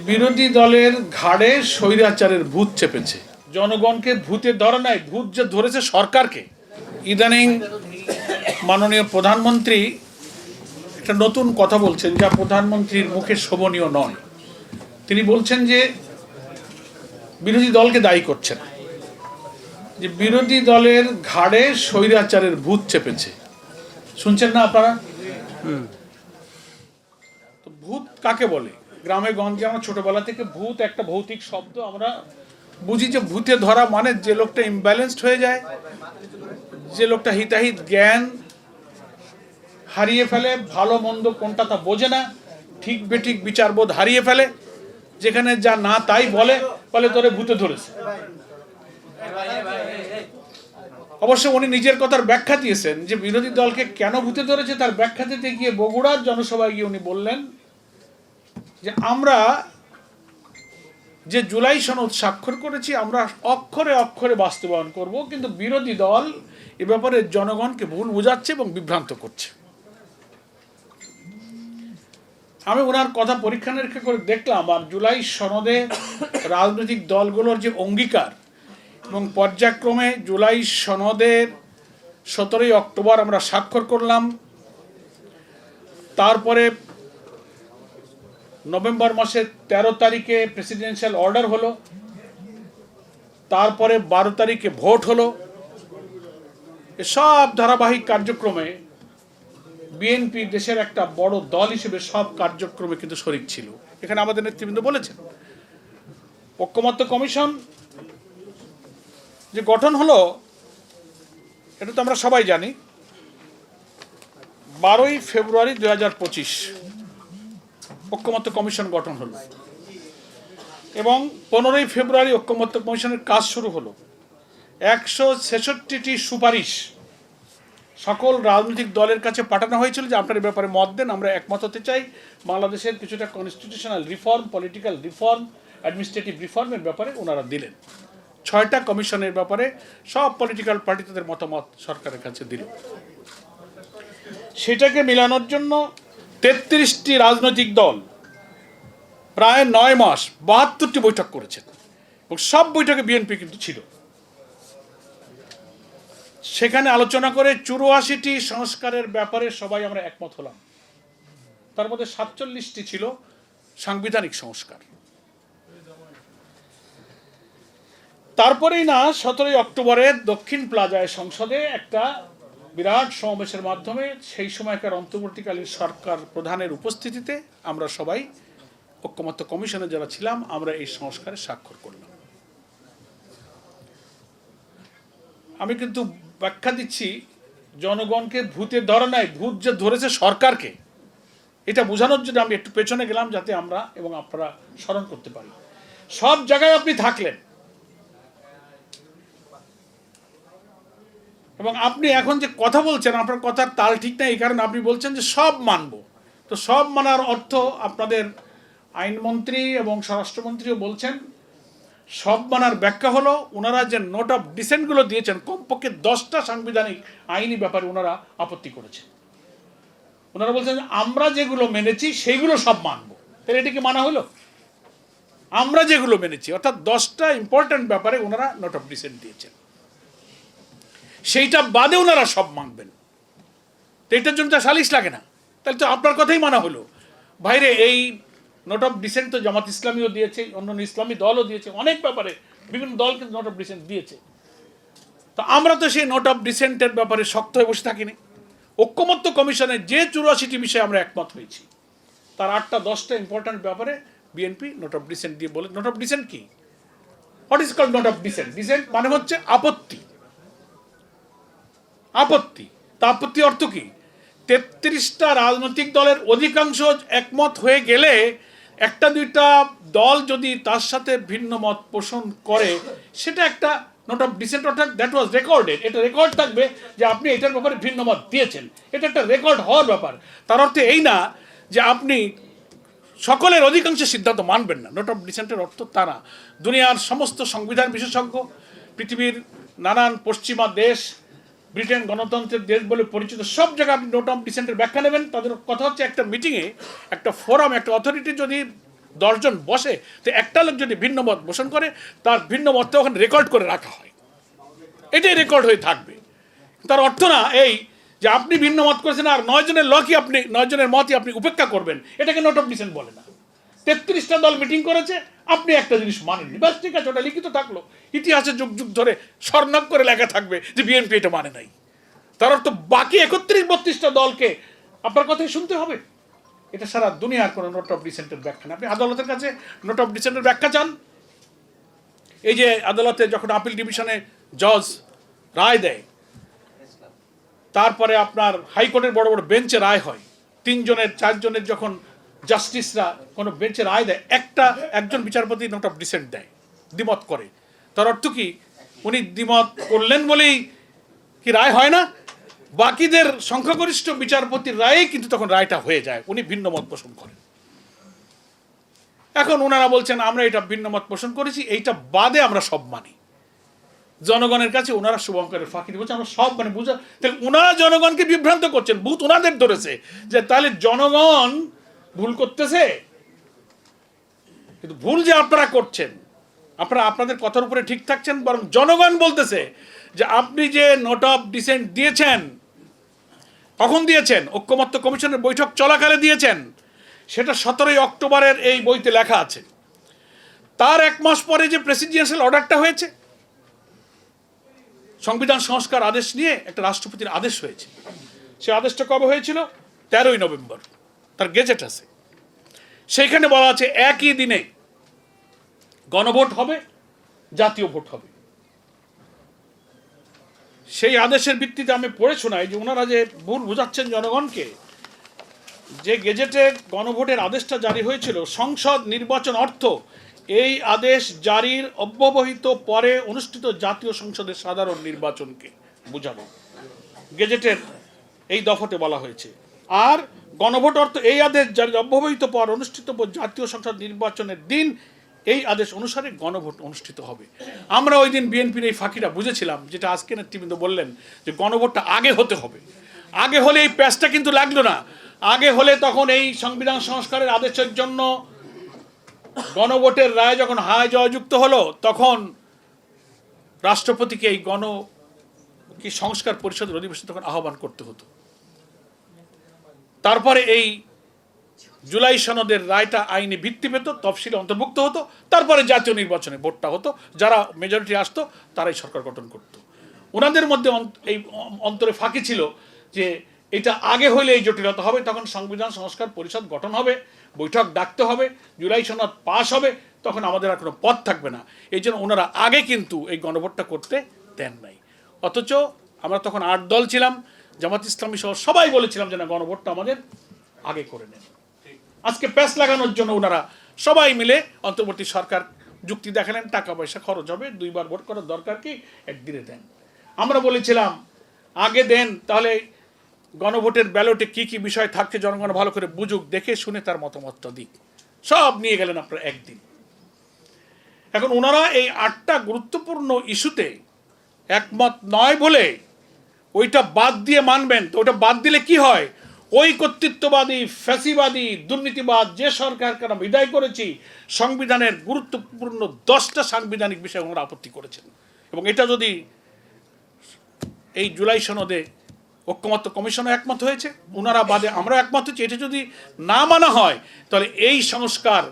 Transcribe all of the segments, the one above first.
বিরোধী দলের ঘাড়ে স্বৈরাচারের ভূত চেপেছে। জনগণকে ভূতে ধরে নাই, ভূত যে ধরেছে সরকারকে। ইদানিং মাননীয় প্রধানমন্ত্রী একটা নতুন কথা বলছেন, যা প্রধানমন্ত্রীর মুখে শোভনীয় নয়। তিনি বলছেন যে বিরোধী দলকে দায়ী করছেন, যে বিরোধী দলের ঘাড়ে স্বৈরাচারের ভূত চেপেছে। শুনছেন না আপনারা? তো ভূত কাকে বলে? গ্রামে গঞ্জে আমরা ছোটবেলা থেকে ভূত একটা ভৌতিক শব্দ, আমরা বুঝি যে ভূতে ধরা মানে যে লোকটা ইমব্যালেন্সড হয়ে যায়, যে লোকটা হিতাহিত জ্ঞান হারিয়ে ফেলে, ভালো মন্দ কোনটা তা বোঝে না, ঠিক বেঠিক বিচারবোধ হারিয়ে ফেলে, যেখানে যা না তাই বলে তোরে ভূতে ধরেছে। অবশ্য উনি নিজের কথার ব্যাখ্যা দিয়েছেন যে বিরোধী দলকে কেন ভূতে ধরেছে, তার ব্যাখ্যা দিতে গিয়ে বগুড়ার জনসভায় গিয়ে উনি বললেন যে আমরা যে জুলাই সনদ স্বাক্ষর করেছি আমরা অক্ষরে অক্ষরে বাস্তবায়ন করব, কিন্তু বিরোধী দল এ ব্যাপারে জনগণকে ভুল বোঝাচ্ছে এবং বিভ্রান্ত করছে। আমি ওনার কথা পরীক্ষা নিরীক্ষা করে দেখলাম, আর জুলাই সনদে রাজনৈতিক দলগুলোর যে অঙ্গীকার এবং পর্যায়ক্রমে জুলাই সনদের 17ই অক্টোবর আমরা স্বাক্ষর করলাম, তারপরে নভেম্বর মাসের 13 তারিখে প্রেসিডেন্সিয়াল অর্ডার হলো, তারপরে 12 তারিখে ভোট হলো। সব ধারাবাহিক কার্যক্রমে বিএনপি দেশের একটা বড় দল হিসেবে সব কার্যক্রমে কিন্তু শরিক ছিল। এখানে আমাদের নেতৃবৃন্দ বলেছেন, ঐকমত্য কমিশন যে গঠন হলো এটা তো আমরা সবাই জানি। 12ই ফেব্রুয়ারি 2025 ঐকমত্য কমিশন গঠন হলো এবং 15ই ফেব্রুয়ারি ঐকমত্য কমিশনের কাজ শুরু হলো। 166টি সুপারিশ সকল রাজনৈতিক দলের কাছে পাঠানো হয়েছিল যে আপনার এই ব্যাপারে মত দেন, আমরা একমত হতে চাই। বাংলাদেশের কিছুটা constitutional reform, political reform, administrative রিফর্মের ব্যাপারে ওনারা দিলেন। 6টা কমিশনের ব্যাপারে সব পলিটিক্যাল পার্টি তাদের মতামত সরকারের কাছে দিল। সেটাকে মেলানোর জন্য 33টি রাজনৈতিক দল প্রায় 9 মাস 72টি বৈঠক করেছেন এবং সব বৈঠকে বিএনপি কিন্তু ছিল। সেখানে আলোচনা করে 84টি সংস্কারের ব্যাপারে সবাই আমরা একমত হলাম। তার মধ্যে 47টি ছিল সাংবিধানিক সংস্কার। তারপরেই না 17ই অক্টোবরে দক্ষিণ প্লাজায় সংসদে একটা বিরাট সমাবেশের মাধ্যমে সেই সময়কার অন্তর্বর্তীকালীন সরকার প্রধানের উপস্থিতিতে আমরা সবাই ঐকমত্য কমিশনে যারা ছিলাম আমরা এই সংস্কারে স্বাক্ষর করলাম। আমি কিন্তু ব্যাখ্যা দিচ্ছি, জনগণকে ভূতে ধরে নাই, ভূত যে ধরেছে সরকারকে, এটা বোঝানোর জন্য আমি একটু পেছনে গেলাম যাতে আমরা এবং আপনারা স্মরণ করতে পারি। সব জায়গায় আপনি থাকলেন এবং আপনি এখন যে কথা বলছেন আপনার কথার তাল ঠিক নাই, এই কারণে আপনি বলছেন যে সব মানব। তো সব মানার অর্থ আপনাদের আইনমন্ত্রী এবং স্বরাষ্ট্রমন্ত্রীও বলছেন, সব মানার ব্যাখ্যা হলো ওনারা যে নোট অফ ডিসেন্টগুলো দিয়েছেন, কমপক্ষে 10টা সাংবিধানিক আইনি ব্যাপারে ওনারা আপত্তি করেছেন। ওনারা বলছেন আমরা যেগুলো মেনেছি সেইগুলো সব মানব। তাহলে এটাকে মানা হলো? আমরা যেগুলো মেনেছি অর্থাৎ 10টা ইম্পর্টেন্ট ব্যাপারে ওনারা নোট অফ ডিসেন্ট দিয়েছেন, সেইটা বাদে ওনারা সব মানবেন। তো এটার জন্য তো সালিশ লাগে না, তাহলে তো আপনার কথাই মানা হলো। বাইরে এই নোট অফ ডিসেন্ট তো জামাত ইসলামীও দিয়েছে, অন্যান্য ইসলামী দলও দিয়েছে, অনেক ব্যাপারে বিভিন্ন দল কিন্তু নোট অফ ডিসেন্ট দিয়েছে। তো আমরা তো সেই নোট অফ ডিসেন্টের ব্যাপারে শক্ত হয়ে বসে থাকিনি। ঐকমত্য কমিশনের যে 84টি বিষয়ে আমরা একমত হয়েছি তার 8টা 10টা ইম্পর্টেন্ট ব্যাপারে বিএনপি নোট অফ ডিসেন্ট দিয়ে বলে। নোট অফ ডিসেন্ট কি? What is called note of dissent? Dissent মানে হচ্ছে আপত্তি। আপত্তি, তা আপত্তি অর্থ কি? 33টা রাজনৈতিক দলের অধিকাংশ একমত হয়ে গেলে একটা দুইটা দল যদি তার সাথে ভিন্ন মত পোষণ করে সেটা একটা নোট অফ ডিসেন্ট, অর্থাৎ দ্যাট ওয়াজ রেকর্ডেড। এটা রেকর্ড থাকবে যে আপনি এটার ব্যাপারে ভিন্ন মত দিয়েছেন, এটা একটা রেকর্ড হওয়ার ব্যাপার। তার অর্থ এই না যে আপনি সকলের অধিকাংশ সিদ্ধান্ত মানবেন না। নোট অফ ডিসেন্টের অর্থ তারা দুনিয়ার সমস্ত সংবিধান বিশেষজ্ঞ, পৃথিবীর নানান পশ্চিমা দেশ, ব্রিটেন গণতন্ত্রের দেশ বলে পরিচিত সব জায়গায় আপনি নোট অফ ডিসেন্টের ব্যাখ্যা নেবেন। তাদের কথা হচ্ছে একটা মিটিংয়ে, একটা ফোরাম, একটা অথরিটি যদি 10 জন বসে, তো একটা লোক যদি ভিন্ন মত পোষণ করে তার ভিন্ন মতটা ওখানে রেকর্ড করে রাখা হয়, এটাই রেকর্ড হয়ে থাকবে। তার অর্থ না এই যে আপনি ভিন্ন মত করেছেন আর 9 জনের লকই আপনি 9 জনের মতই আপনি উপেক্ষা করবেন, এটাকে নোট অফ ডিসেন্ট বলে না। 33টা দল মিটিং করেছে, আপনি একটা জিনিস মানেননি, ব্যাস ঠিক আছে, ওটা লিখিত থাকলো, ইতিহাসে যুগ যুগ ধরে স্বর্ণাক করে লেখা থাকবে যে বিএনপি এটা মানে নাই। তার অর্থ বাকি 31-32টা দলকে আপনার কথাই শুনতে হবে। এটা সারা দুনিয়ার কোনো নোট অফ ডিসেন্টের ব্যাখ্যা না। আপনি আদালতের কাছে নোট অফ ডিসেন্টের ব্যাখ্যা চান, এই যে আদালতে যখন আপিল ডিভিশনে জজ রায় দেয়, তারপরে আপনার হাইকোর্টের বড় বড় বেঞ্চে রায় হয়, 3 জনের 4 জনের যখন জাস্টিসরা কোনো বেঞ্চে রায় দেয়, একজন বিচারপতি নোট অফ ডিসেন্ট দেয়, দ্বিমত করে। তার অর্থ কি উনি দ্বিমত করলেন বলেই কি রায় হয় না? বাকিদের সংখ্যাগরিষ্ঠ বিচারপতির রায়েই কিন্তু তখন রায়টা হয়ে যায়, উনি ভিন্ন মত পোষণ করেন। এখন ওনারা বলছেন আমরা এটা ভিন্ন মত পোষণ করেছি, এইটা বাদে আমরা সব মানি। জনগণের কাছে ওনারা শুভঙ্করের ফাঁকি বলছে আমরা সব মানে বুঝা, তাহলে ওনারা জনগণকে বিভ্রান্ত করছেন, ভূত ওনাদের ধরেছে যে তাহলে জনগণ ভুল করতেছে। কিন্তু ভুল যে আপনারা করছেন, আপনারা আপনাদের কথার উপরে ঠিক থাকছেন, বরং জনগণ বলতেছে যে আপনি যে নোট অফ ডিসেন্ট দিয়েছেন, কখন দিয়েছেন? ঐক্যমত্য কমিশনের বৈঠক চলাকালে দিয়েছেন, সেটা 17ই অক্টোবরের এই বইতে লেখা আছে। তার 1 মাস পরে যে প্রেসিডেন্সিয়াল অর্ডারটা হয়েছে, সংবিধান সংস্কার আদেশ নিয়ে একটা রাষ্ট্রপতির আদেশ হয়েছে, সে আদেশটা কবে হয়েছিল? 13ই নভেম্বর, তার গেজেট আছে। সেইখানে বলা আছে একই দিনে গণভোট হবে, জাতীয় ভোট হবে। সেই আদেশের ভিত্তিতে আমি পড়ে শোনাই যে ওনারা যে ভুল বুঝাচ্ছেন জনগণকে, যে গেজেটে গণভোটের আদেশটা জারি হয়েছিল, সংসদ নির্বাচন অর্থ এই আদেশ জারির অব্যবহিত পরে অনুষ্ঠিত জাতীয় সংসদের সাধারণ নির্বাচনকে বোঝানো, গেজেটের এই দফাতে বলা হয়েছে। আর গণভোট অর্থ এই আদেশ জারির অব্যবহিত পর অনুষ্ঠিত জাতীয় সংসদ নির্বাচনের দিন এই আদেশ অনুসারে গণভোট অনুষ্ঠিত হবে। আমরা ওই দিন বিএনপির এই ফাঁকিটা বুঝেছিলাম, যেটা আজকে নেতৃবৃন্দ বললেন যে গণভোটটা আগে হতে হবে। আগে হলে এই প্যাচটা কিন্তু লাগলো না। আগে হলে তখন এই সংবিধান সংস্কারের আদেশের জন্য গণভোটের রায় যখন হায় জয়যুক্ত হলো, তখন রাষ্ট্রপতিকে এই সংস্কার পরিষদের অধিবেশন তখন আহ্বান করতে হতো। তারপরে এই জুলাই সনদের রায়টা আইনি ভিত্তি পেত, তফসিলে অন্তর্ভুক্ত হতো, তারপরে জাতীয় নির্বাচনে ভোটটা হতো, যারা মেজরিটি আসতো তারাই সরকার গঠন করত। ওনাদের মধ্যে এই অন্তরে ফাঁকি ছিল যে এটা আগে হইলে এই জটিলতা হবে, তখন সংবিধান সংস্কার পরিষদ গঠন হবে, বৈঠক ডাকতে হবে, জুলাই সনদ পাস হবে, তখন আমাদের আর কোনো পথ থাকবে না। এই জন্য ওনারা আগে কিন্তু এই গণভোটটা করতে দেন নাই। অথচ আমরা তখন 8 দল ছিলাম, জামাত ইসলামী সহ সবাই বলেছিলাম যে না, গণভোটটা আমাদের আগে করে নেন। আজকে প্যাচ লাগানোর জন্য ওনারা সবাই মিলে অন্তর্বর্তী সরকার যুক্তি দেখালেন, টাকা পয়সা খরচ হবে, 2 বার ভোট করার দরকার কি, একদিনে দেন। আমরা বলেছিলাম আগে দেন, তাহলে গণভোটের ব্যালটে কি কি বিষয় থাকছে জনগণ ভালো করে বুঝুক, দেখে শুনে তার মতামতটা দিক। সব নিয়ে গেলেন আপনারা একদিন। এখন ওনারা এই 8টা গুরুত্বপূর্ণ ইস্যুতে একমত নয় বলে ওইটা বাদ দিয়ে মানবেন, তো ওইটা বাদ দিলে কি হয়? ওই কর্তৃত্ববাদী, ফ্যাসিবাদী, দুর্নীতিবাদ যে সরকারকে আমরা বিদায় করেছি, সংবিধানের গুরুত্বপূর্ণ 10টা সাংবিধানিক বিষয়ে ওনারা আপত্তি করেছেন। এবং এটা যদি এই জুলাই সনদে ঐক্যমত্য কমিশনও একমত হয়েছে, ওনারা বাদে আমরা একমত হয়েছি, এটা যদি না মানা হয় তাহলে এই সংস্কার,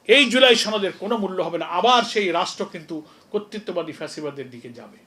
এই জুলাই সনদের কোনো মূল্য হবে না। আবার সেই রাষ্ট্র কিন্তু কর্তৃত্ববাদী ফ্যাসিবাদের দিকে যাবে।